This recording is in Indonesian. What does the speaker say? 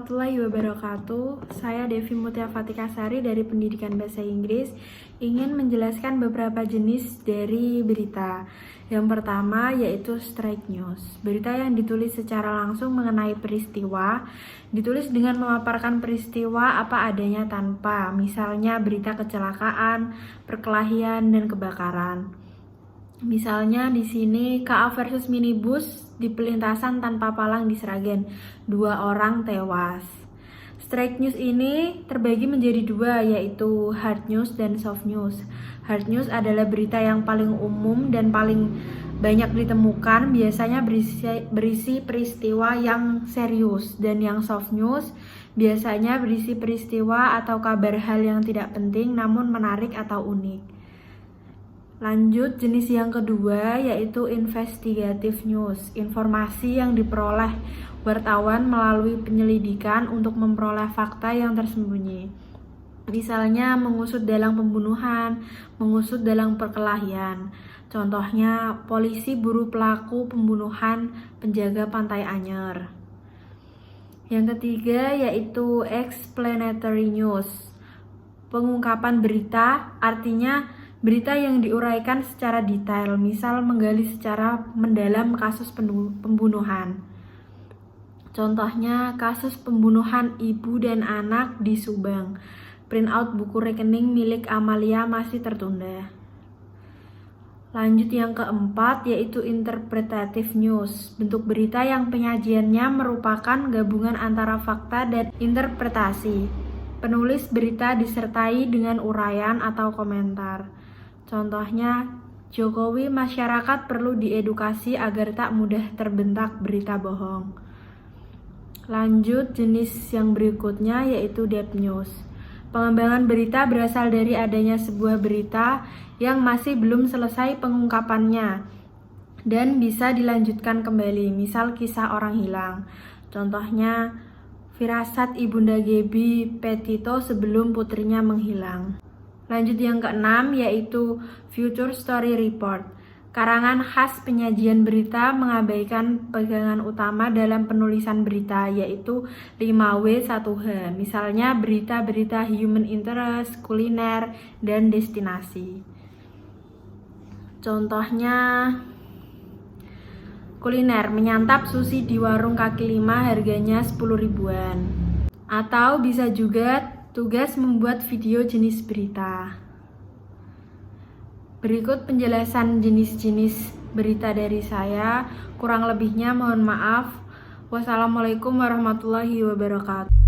warahmatullahi wabarakatuh. Saya Devi Mutia Fatikasari dari Pendidikan Bahasa Inggris ingin menjelaskan beberapa jenis dari berita. Yang pertama yaitu straight news. Berita yang ditulis secara langsung mengenai peristiwa, ditulis dengan memaparkan peristiwa apa adanya tanpa, misalnya berita kecelakaan, perkelahian, dan kebakaran. Misalnya di sini KA versus minibus di pelintasan tanpa palang di Sragen, 2 orang tewas. Straight news ini terbagi menjadi 2, yaitu hard news dan soft news. Hard news adalah berita yang paling umum dan paling banyak ditemukan, biasanya berisi peristiwa yang serius, dan yang soft news biasanya berisi peristiwa atau kabar hal yang tidak penting namun menarik atau unik. Lanjut, jenis yang kedua yaitu investigative news. Informasi yang diperoleh wartawan melalui penyelidikan untuk memperoleh fakta yang tersembunyi. Misalnya mengusut dalam pembunuhan, mengusut dalam perkelahian. Contohnya, polisi buru pelaku pembunuhan penjaga Pantai Anyer. Yang ketiga yaitu explanatory news. Pengungkapan berita artinya berita yang diuraikan secara detail, misal menggali secara mendalam kasus pembunuhan. Contohnya, kasus pembunuhan ibu dan anak di Subang. Printout buku rekening milik Amalia masih tertunda. Lanjut yang keempat yaitu interpretative news. Bentuk berita yang penyajiannya merupakan gabungan antara fakta dan interpretasi. Penulis berita disertai dengan uraian atau komentar. Contohnya, Jokowi masyarakat perlu diedukasi agar tak mudah terbentak berita bohong. Lanjut jenis yang berikutnya yaitu deep news. Pengembangan berita berasal dari adanya sebuah berita yang masih belum selesai pengungkapannya dan bisa dilanjutkan kembali, misal kisah orang hilang. Contohnya, firasat Ibunda Gebi Petito sebelum putrinya menghilang. Lanjut yang keenam yaitu Future Story Report. Karangan khas penyajian berita mengabaikan pegangan utama dalam penulisan berita, yaitu 5W1H. Misalnya berita-berita human interest, kuliner, dan destinasi. Contohnya kuliner, menyantap sushi di warung kaki 5 harganya 10 ribuan. Atau bisa juga tugas membuat video jenis berita. Berikut penjelasan jenis-jenis berita dari saya. Kurang lebihnya mohon maaf. Wassalamualaikum warahmatullahi wabarakatuh.